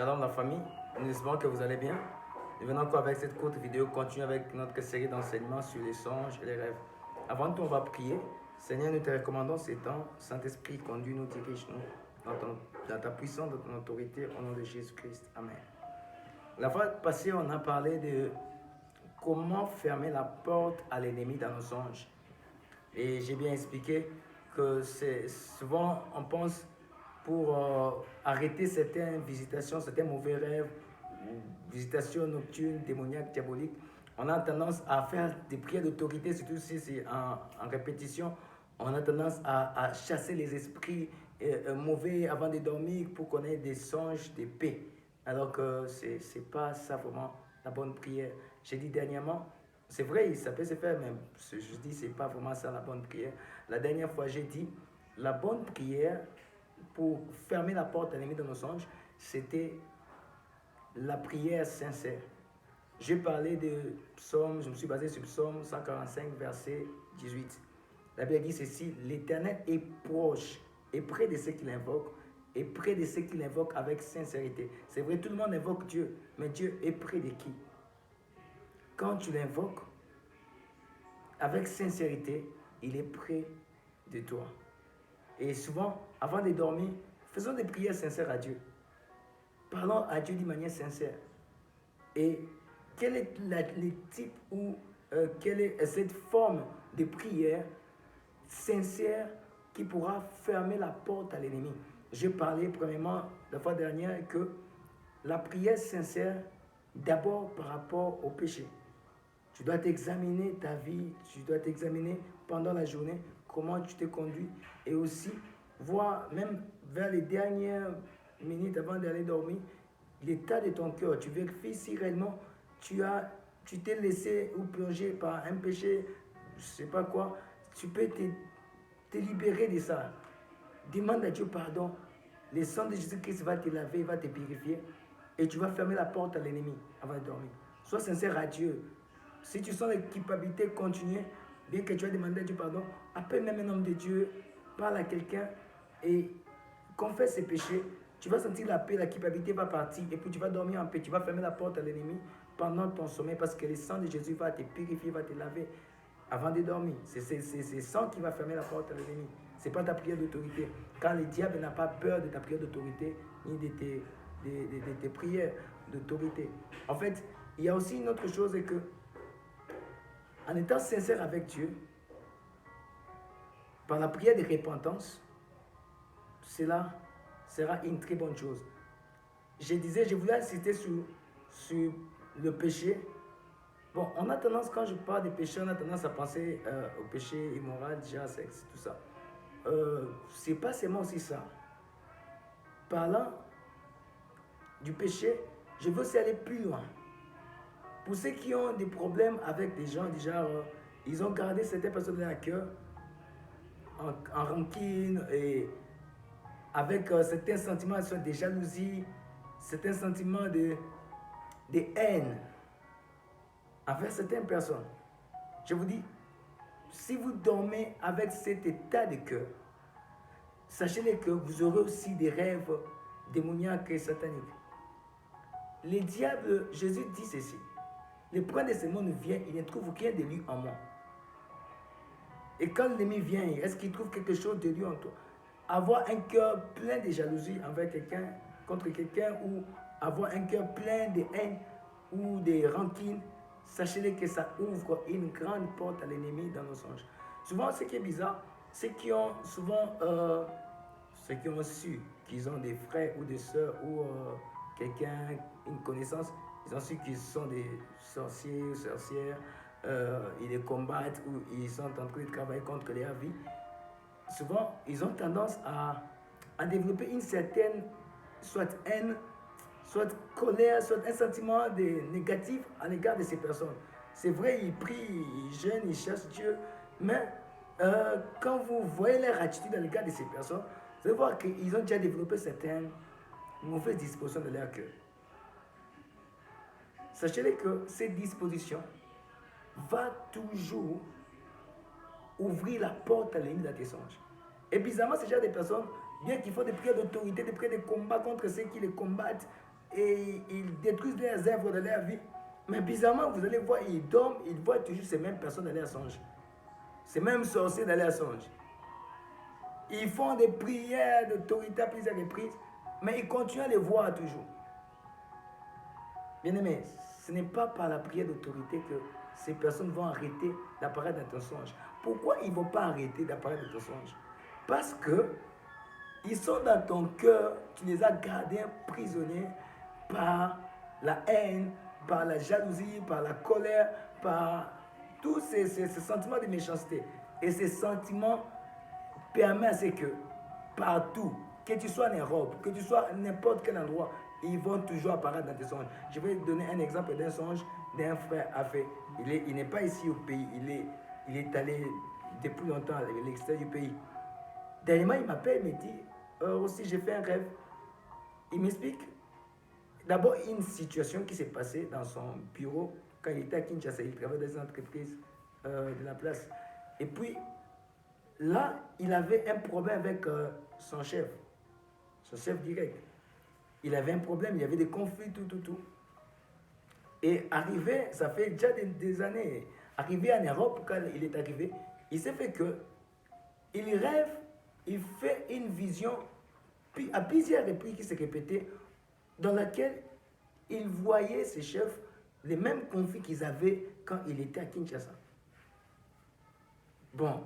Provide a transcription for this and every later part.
Shalom la famille, nous espérons que vous allez bien. Nous venons encore avec cette courte vidéo, continuer avec notre série d'enseignements sur les songes et les rêves. Avant tout, on va prier. Seigneur, nous te recommandons ces temps. Saint-Esprit, conduis-nous, dirige-nous dans ta puissance, dans ton autorité, au nom de Jésus-Christ. Amen. La fois passée, on a parlé de comment fermer la porte à l'ennemi dans nos songes. Et j'ai bien expliqué que c'est souvent, on pense pour arrêter certaines visitations, certains mauvais rêves, visitations nocturnes, démoniaques, diaboliques, on a tendance à faire des prières d'autorité, surtout si c'est en répétition. On a tendance à chasser les esprits mauvais avant de dormir pour qu'on ait des songes de paix. Alors que ce n'est pas ça vraiment la bonne prière. J'ai dit dernièrement, c'est vrai, ça peut se faire, mais je dis c'est pas vraiment ça la bonne prière. La dernière fois, j'ai dit, la bonne prière pour fermer la porte à l'ennemi de nos songes, c'était la prière sincère. J'ai parlé de Psaume, je me suis basé sur Psaume 145, verset 18. La Bible dit ceci, l'Éternel est proche et près de ceux qui l'invoquent, et près de ceux qui l'invoquent avec sincérité. C'est vrai, tout le monde invoque Dieu, mais Dieu est près de qui? Quand tu l'invoques avec sincérité, il est près de toi. Et souvent, avant de dormir, faisons des prières sincères à Dieu. Parlons à Dieu d'une manière sincère. Et quel est le type ou quelle est cette forme de prière sincère qui pourra fermer la porte à l'ennemi? J'ai parlé premièrement la fois dernière que la prière sincère, d'abord par rapport au péché. Tu dois t'examiner ta vie, tu dois t'examiner pendant la journée, comment tu t'es conduit, et aussi voir même vers les dernières minutes avant d'aller dormir, l'état de ton cœur. Tu vérifies si réellement tu t'es laissé ou plongé par un péché, je ne sais pas quoi. Tu peux te libérer de ça. Demande à Dieu pardon. Le sang de Jésus-Christ va te laver, il va te purifier, et tu vas fermer la porte à l'ennemi avant de dormir. Sois sincère à Dieu. Si tu sens la culpabilité continuer, bien que tu aies demandé à Dieu pardon, appelle même un homme de Dieu, parle à quelqu'un et confesse ses péchés. Tu vas sentir la paix, la culpabilité va partir et puis tu vas dormir en paix. Tu vas fermer la porte à l'ennemi pendant ton sommeil parce que le sang de Jésus va te purifier, va te laver avant de dormir. C'est le sang qui va fermer la porte à l'ennemi. Ce n'est pas ta prière d'autorité. Car le diable n'a pas peur de ta prière d'autorité ni de tes prières d'autorité. En fait, il y a aussi une autre chose, c'est que en étant sincère avec Dieu, par la prière de repentance, cela sera une très bonne chose. Je voulais insister sur le péché. Bon, on a tendance, quand je parle de péché, on a tendance à penser au péché immoral, déjà, sexe, tout ça. C'est pas seulement aussi ça. Parlant du péché, je veux aussi aller plus loin. Pour ceux qui ont des problèmes avec des gens, déjà, ils ont gardé certaines personnes dans leur cœur, en rancune, et avec certains sentiments de jalousie, certains sentiments de haine envers certaines personnes. Je vous dis, si vous dormez avec cet état de cœur, sachez que vous aurez aussi des rêves démoniaques et sataniques. Le diable, Jésus dit ceci, le prince de ce monde vient, il ne trouve rien de lui en moi. Et quand l'ennemi vient, est-ce qu'il trouve quelque chose de lui en toi? Avoir un cœur plein de jalousie envers quelqu'un, contre quelqu'un, ou avoir un cœur plein de haine ou de rancune, sachez que ça ouvre une grande porte à l'ennemi dans nos songes. Souvent, ce qui est bizarre, ceux qui ont su qu'ils ont des frères ou des sœurs ou quelqu'un, une connaissance, ils ont su qu'ils sont des sorciers ou sorcières, ils les combattent ou ils sont en train de travailler contre leur vie. Souvent, ils ont tendance à développer une certaine, soit haine, soit colère, soit un sentiment négatif à l'égard de ces personnes. C'est vrai, ils prient, ils jeûnent, ils cherchent Dieu, mais quand vous voyez leur attitude à l'égard de ces personnes, vous allez voir qu'ils ont déjà développé certaines mauvaises dispositions de leur cœur. Sachez que cette disposition va toujours ouvrir la porte à l'ennemi dans tes songes. Et bizarrement, c'est déjà des personnes, bien qu'ils font des prières d'autorité, des prières de combat contre ceux qui les combattent, et ils détruisent les œuvres de leur vie. Mais bizarrement, vous allez voir, ils dorment, ils voient toujours ces mêmes personnes dans leurs songes. Ces mêmes sorciers dans leurs songes. Ils font des prières d'autorité à plusieurs reprises, mais ils continuent à les voir toujours. Bien-aimé, ce n'est pas par la prière d'autorité que ces personnes vont arrêter d'apparaître dans ton songe. Pourquoi ils ne vont pas arrêter d'apparaître dans ton songe? Parce que ils sont dans ton cœur, tu les as gardés prisonniers par la haine, par la jalousie, par la colère, par tous ces sentiments de méchanceté. Et ces sentiments permettent à ce que partout, que tu sois en Europe, que tu sois à n'importe quel endroit, ils vont toujours apparaître dans tes songes. Je vais donner un exemple d'un songe d'un frère Afé. Il n'est pas ici au pays, il est allé depuis longtemps à l'extérieur du pays. Dernièrement, il m'appelle, il me dit, aussi j'ai fait un rêve. Il m'explique d'abord une situation qui s'est passée dans son bureau quand il était à Kinshasa. Il travaillait dans des entreprises de la place. Et puis, là, il avait un problème avec son chef direct. Il avait un problème, il y avait des conflits, tout. Et arrivé, ça fait déjà des années, arrivé en Europe, quand il est arrivé, il s'est fait que, il rêve, il fait une vision, puis à plusieurs reprises qui s'est répétée, dans laquelle il voyait ses chefs, les mêmes conflits qu'ils avaient quand il était à Kinshasa. Bon,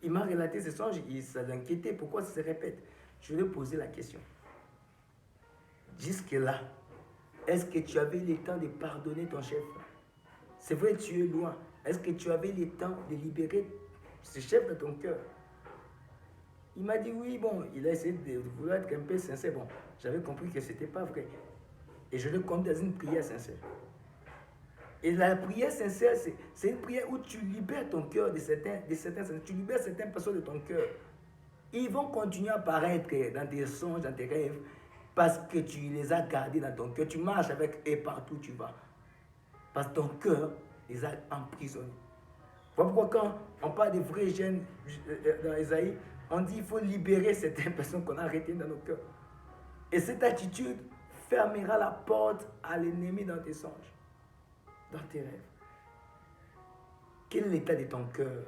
il m'a relaté ce songe, il s'est inquiété, pourquoi ça se répète? Je lui ai posé la question. Jusque-là, est-ce que tu avais le temps de pardonner ton chef? C'est vrai, tu es loin. Est-ce que tu avais le temps de libérer ce chef de ton cœur? Il m'a dit oui, bon, il a essayé de vouloir être un peu sincère. Bon, j'avais compris que ce n'était pas vrai. Et je le compte dans une prière sincère. Et la prière sincère, c'est une prière où tu libères ton cœur de certains, tu libères certaines personnes de ton cœur. Ils vont continuer à apparaître dans tes songes, dans tes rêves, parce que tu les as gardés dans ton cœur. Tu marches avec eux partout où tu vas. Parce que ton cœur les a emprisonnés. Voilà pourquoi quand on parle des vrais jeunes dans Esaïe, on dit qu'il faut libérer certaines personnes qu'on a arrêtées dans nos cœurs. Et cette attitude fermera la porte à l'ennemi dans tes songes, dans tes rêves. Quel est l'état de ton cœur?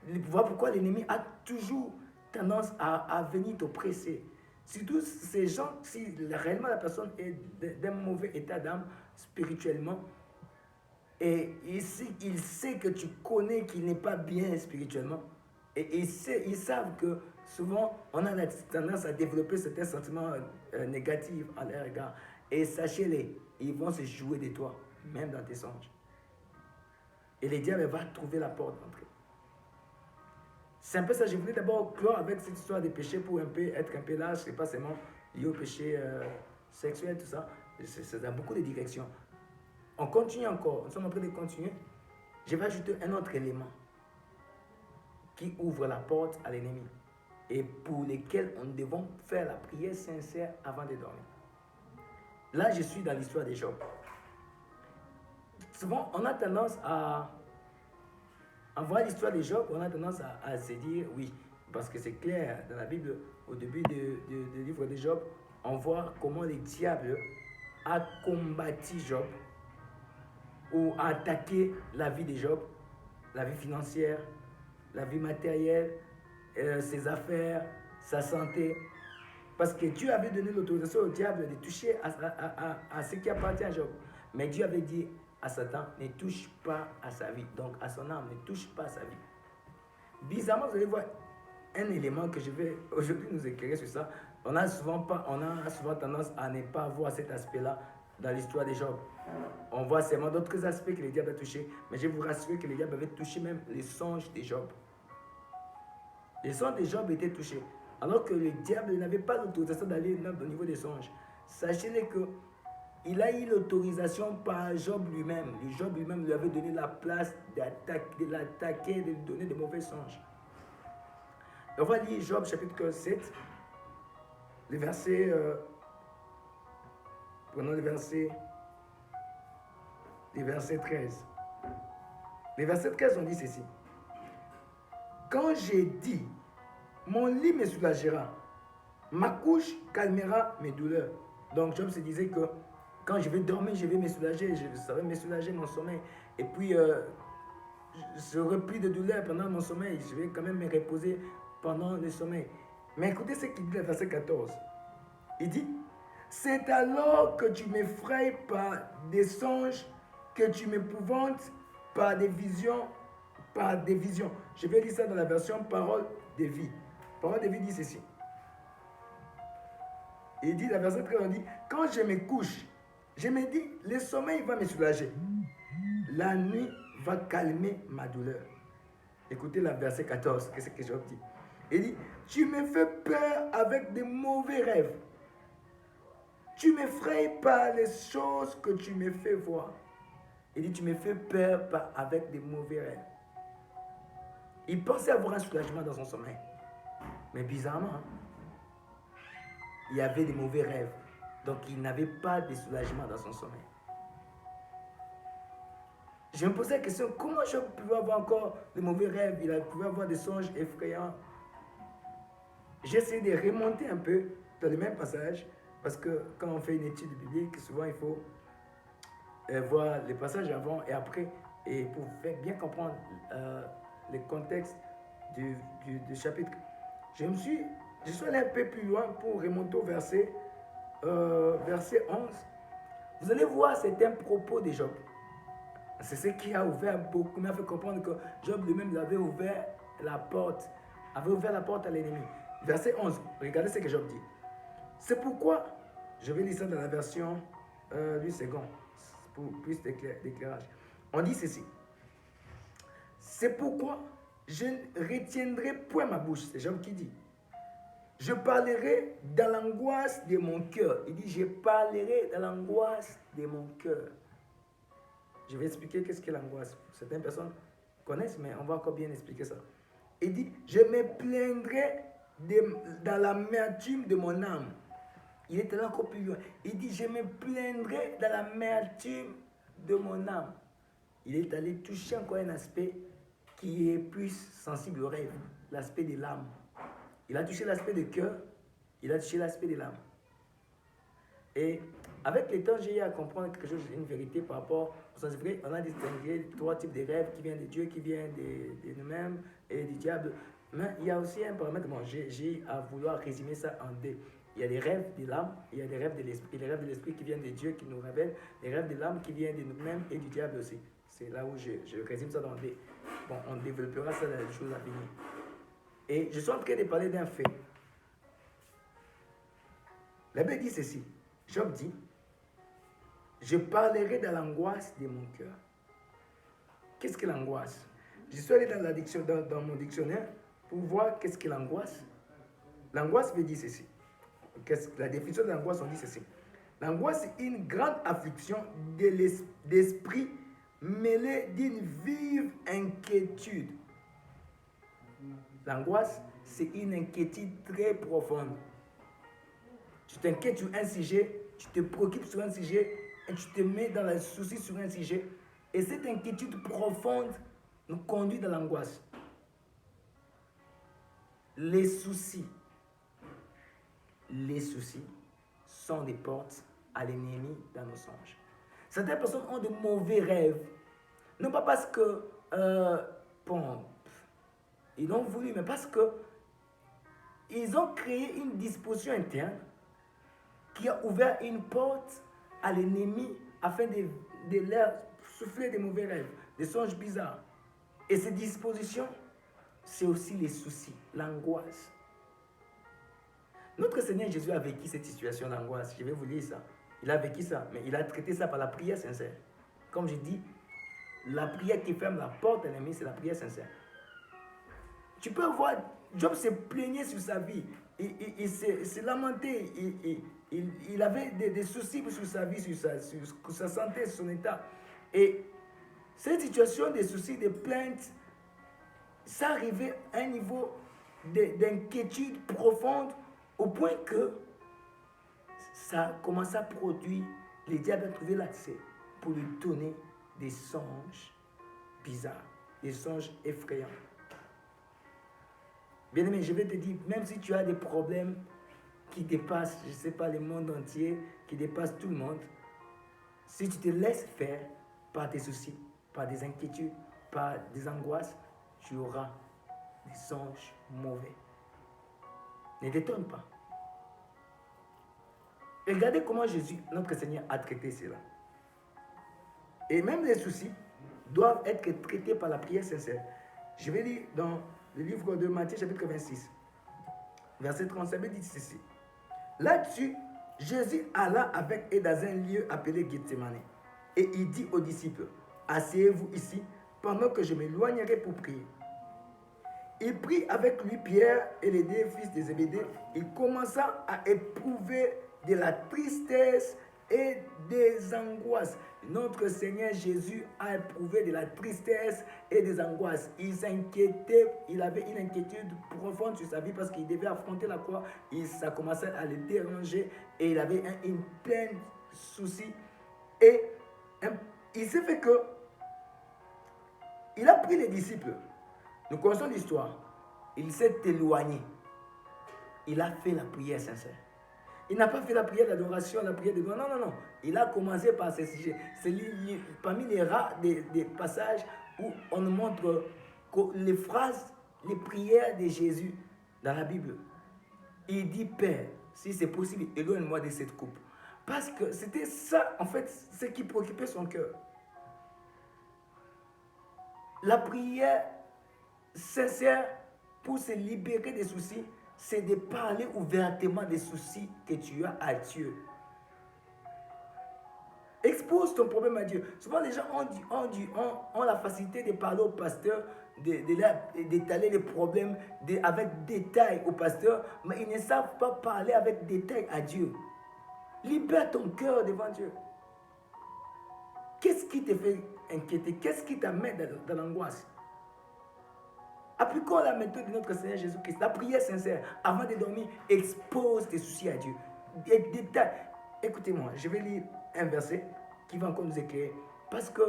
Voilà pourquoi l'ennemi a toujours tendance à venir t'oppresser. Surtout ces gens, si réellement la personne est d'un mauvais état d'âme spirituellement, et il sait que tu connais qu'il n'est pas bien spirituellement, et ils savent que souvent on a la tendance à développer certains sentiments négatifs à leur égard. Et sachez-les, ils vont se jouer de toi, même dans tes songes. Et le diable va trouver la porte d'entrée. C'est un peu ça, je voulais d'abord clore avec cette histoire des péchés pour être un peu large, c'est pas seulement lié au péché sexuel, tout ça, c'est dans beaucoup de directions. On continue encore, nous sommes en train de continuer. Je vais ajouter un autre élément qui ouvre la porte à l'ennemi et pour lesquels on devons faire la prière sincère avant de dormir. Là, je suis dans l'histoire de Job. Souvent, on a tendance en voyant l'histoire de Job, on a tendance à se dire, oui, parce que c'est clair, dans la Bible, au début du livre de Job, on voit comment le diable a combattu Job ou a attaqué la vie de Job, la vie financière, la vie matérielle, ses affaires, sa santé. Parce que Dieu avait donné l'autorisation au diable de toucher à ce qui appartient à Job. Mais Dieu avait dit à Satan, ne touche pas à sa vie. Donc à son âme, ne touche pas à sa vie. Bizarrement, vous allez voir un élément que je vais aujourd'hui nous éclairer sur ça. On a souvent tendance à ne pas voir cet aspect-là dans l'histoire de Job. On voit seulement d'autres aspects que le diable a touchés. Mais je vais vous rassurer que le diable avait touché même les songes de Job. Les songes de Job étaient touchés. Alors que le diable n'avait pas l'autorisation d'aller au niveau des songes. Sachez-le qu'il a eu l'autorisation par Job lui-même. Job lui-même lui avait donné la place de l'attaquer, de lui donner de mauvais songes. Et on va lire Job chapitre 7, le verset... prenons le verset 13. Le verset 13, on dit ceci. Quand j'ai dit, mon lit me soulagera, Ma couche calmera mes douleurs. Donc Job se disait que quand je vais dormir, je vais me soulager, ça va me soulager mon sommeil. Et puis, je n'aurai plus de douleur pendant mon sommeil. Je vais quand même me reposer pendant le sommeil. Mais écoutez ce qu'il dit dans verset 14. Il dit, c'est alors que tu m'effraies par des songes, que tu m'épouvantes par des visions, par des visions. Je vais lire ça dans la version Parole de vie. Parole de vie dit ceci. Il dit, la verset 13, on dit, quand je me couche, je me dis, le sommeil va me soulager. La nuit va calmer ma douleur. Écoutez la verset 14, qu'est-ce que Job dit? Il dit, tu me fais peur avec de mauvais rêves. Tu m'effraies par les choses que tu me fais voir. Il dit, tu me fais peur avec des mauvais rêves. Il pensait avoir un soulagement dans son sommeil. Mais bizarrement, il y avait des mauvais rêves. Donc il n'avait pas de soulagement dans son sommeil. Je me posais la question, comment je pouvais avoir encore de mauvais rêves? Il pouvait avoir des songes effrayants. J'ai essayé de remonter un peu dans le même passage, parce que quand on fait une étude biblique, souvent il faut voir les passages avant et après, et pour bien comprendre le contexte du chapitre. Je suis allé un peu plus loin pour remonter au verset 11. Vous allez voir, c'est un propos de Job. C'est ce qui a ouvert beaucoup, m'a fait comprendre que Job lui-même avait ouvert la porte à l'ennemi. Verset 11, regardez ce que Job dit. C'est pourquoi, je vais lire ça dans la version du second, pour plus d'éclairage. On dit ceci. C'est pourquoi je ne retiendrai point ma bouche. C'est Job qui dit. Je parlerai dans l'angoisse de mon cœur. Il dit, je parlerai dans l'angoisse de mon cœur. Je vais expliquer qu'est-ce que l'angoisse. Certaines personnes connaissent, mais on va encore bien expliquer ça. Il dit, je me plaindrai dans l'amertume de mon âme. Il est allé encore plus loin. Il dit, je me plaindrai dans l'amertume de mon âme. Il est allé toucher encore un aspect qui est plus sensible au rêve, l'aspect de l'âme. Il a touché l'aspect du cœur, il a touché l'aspect de l'âme. Et avec le temps, j'ai eu à comprendre quelque chose, une vérité par rapport au sens vrai. On a distingué 3 types de rêves qui viennent de Dieu, qui viennent de nous-mêmes et du diable. Mais il y a aussi un paramètre, bon, j'ai à vouloir résumer ça en deux. Il y a les rêves de l'âme, il y a les rêves de l'esprit. Les rêves de l'esprit qui viennent de Dieu, qui nous révèlent. Les rêves de l'âme qui viennent de nous-mêmes et du diable aussi. C'est là où je résume ça dans deux. Bon, on développera ça dans les choses à venir. Et je suis en train de parler d'un fait. La Bible dit ceci. Job dit, je parlerai dans l'angoisse de mon cœur. Qu'est-ce que l'angoisse? Je suis allé dans mon dictionnaire pour voir qu'est-ce que l'angoisse. L'angoisse veut dire ceci. La définition de l'angoisse, on dit ceci. L'angoisse, c'est une grande affliction d'esprit mêlée d'une vive inquiétude. L'angoisse, c'est une inquiétude très profonde. Tu t'inquiètes sur un sujet, tu te préoccupes sur un sujet et tu te mets dans le souci sur un sujet. Et cette inquiétude profonde nous conduit dans l'angoisse. Les soucis sont des portes à l'ennemi dans nos songes. Certaines personnes ont de mauvais rêves. Non pas parce que, ils l'ont voulu, mais parce que ils ont créé une disposition interne qui a ouvert une porte à l'ennemi afin de leur souffler des mauvais rêves, des songes bizarres. Et ces dispositions, c'est aussi les soucis, l'angoisse. Notre Seigneur Jésus a vécu cette situation d'angoisse. Je vais vous lire ça. Il a vécu ça, mais il a traité ça par la prière sincère. Comme je dis, la prière qui ferme la porte à l'ennemi, c'est la prière sincère. Tu peux voir, Job se plaignait sur sa vie. Il s'est lamenté. Il avait des soucis sur sa vie, sur sa santé, sur son état. Et cette situation de soucis, de plaintes, ça arrivait à un niveau d'inquiétude profonde au point que ça commençait à produire, le diable a trouvé l'accès pour lui donner des songes bizarres, des songes effrayants. Bien-aimé, je vais te dire, même si tu as des problèmes qui dépasse, je ne sais pas, le monde entier, qui dépasse tout le monde, si tu te laisses faire par des soucis, par des inquiétudes, par des angoisses, tu auras des songes mauvais. Ne t'étonne pas. Et regardez comment Jésus, notre Seigneur, a traité cela. Et même les soucis doivent être traités par la prière sincère. Je vais lire dans le livre de Matthieu, chapitre 26, verset 37, dit ceci. Là-dessus, Jésus alla avec eux dans un lieu appelé Gethsemane. Et il dit aux disciples, asseyez-vous ici pendant que je m'éloignerai pour prier. Il prit avec lui Pierre et les deux fils de Zébédée. Il commença à éprouver de la tristesse et des angoisses. Notre Seigneur Jésus a éprouvé de la tristesse et des angoisses. Il s'inquiétait, il avait une inquiétude profonde sur sa vie parce qu'il devait affronter la croix. Ça commençait à le déranger et il avait une pleine souci. Et il s'est fait que il a pris les disciples. Nous connaissons l'histoire. Il s'est éloigné. Il a fait la prière sincère. Il n'a pas fait la prière d'adoration, la prière de gloire. Non, non, non. Il a commencé par ce sujet. C'est parmi les rares des passages où on nous montre les phrases, les prières de Jésus dans la Bible. Il dit, Père, si c'est possible, éloigne-moi de cette coupe. Parce que c'était ça, en fait, ce qui préoccupait son cœur. La prière sincère pour se libérer des soucis, c'est de parler ouvertement des soucis que tu as à Dieu. Expose ton problème à Dieu. Souvent, les gens ont la facilité de parler au pasteur, d'étaler les problèmes avec détail au pasteur, mais ils ne savent pas parler avec détail à Dieu. Libère ton cœur devant Dieu. Qu'est-ce qui te fait inquiéter? Qu'est-ce qui t'amène dans l'angoisse? Appliquons la méthode de notre Seigneur Jésus-Christ. La prière sincère, avant de dormir, expose tes soucis à Dieu. Écoutez-moi, je vais lire un verset qui va encore nous éclairer. Parce que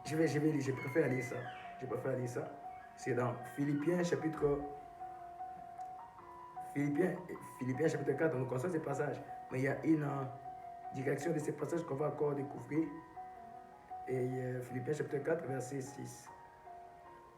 je préfère lire ça. Je préfère lire ça. C'est dans Philippiens chapitre 4. Nous connaissons ces passages. Mais il y a une direction de ces passages qu'on va encore découvrir. Et Philippiens chapitre 4, verset 6.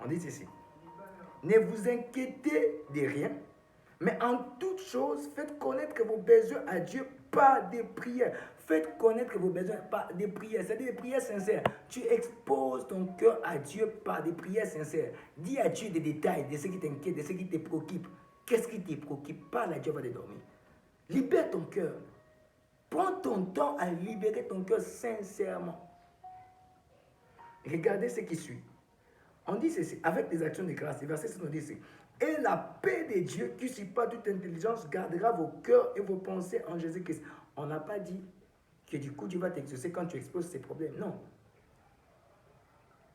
On dit ceci. Ne vous inquiétez de rien, mais en toute chose, faites connaître vos besoins à Dieu par des prières. Faites connaître vos besoins par des prières, c'est-à-dire des prières sincères. Tu exposes ton cœur à Dieu par des prières sincères. Dis à Dieu des détails de ce qui t'inquiète, de ce qui te préoccupe. Qu'est-ce qui te préoccupe? Parle à Dieu avant de dormir. Libère ton cœur. Prends ton temps à libérer ton cœur sincèrement. Regardez ce qui suit. On dit ceci, avec des actions de grâce. Le verset 6, on dit ceci. Et la paix de Dieu, qui surpasse toute intelligence, gardera vos cœurs et vos pensées en Jésus-Christ. On n'a pas dit que du coup, Dieu va t'exaucer quand tu exposes ces problèmes. Non.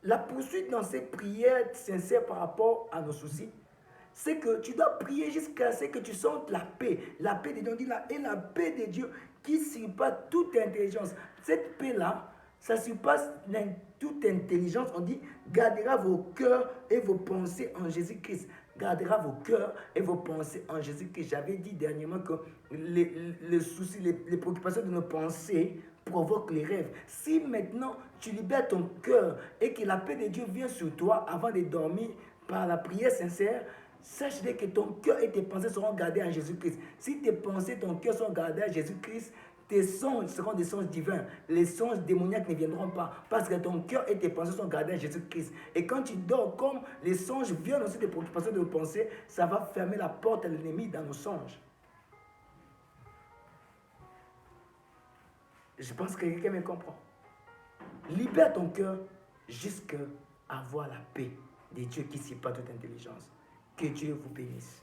La poursuite dans ces prières sincères par rapport à nos soucis, c'est que tu dois prier jusqu'à ce que tu sentes la paix. La paix de Dieu, on dit là, et la paix de Dieu qui surpasse toute intelligence. Cette paix-là, ça surpasse toute intelligence. On dit, gardera vos cœurs et vos pensées en Jésus-Christ. Gardera vos cœurs et vos pensées en Jésus-Christ. J'avais dit dernièrement que les soucis, les préoccupations de nos pensées provoquent les rêves. Si maintenant tu libères ton cœur et que la paix de Dieu vient sur toi avant de dormir par la prière sincère, sache que ton cœur et tes pensées seront gardés en Jésus-Christ. Si tes pensées, ton cœur sont gardés en Jésus-Christ, tes songes seront des songes divins. Les songes démoniaques ne viendront pas parce que ton cœur et tes pensées sont gardés en Jésus-Christ. Et quand tu dors, comme les songes viennent aussi des préoccupations de nos pensées, ça va fermer la porte à l'ennemi dans nos songes. Je pense que quelqu'un me comprend. Libère ton cœur jusqu'à avoir la paix de Dieu qui surpasse toute intelligence. Que Dieu vous bénisse.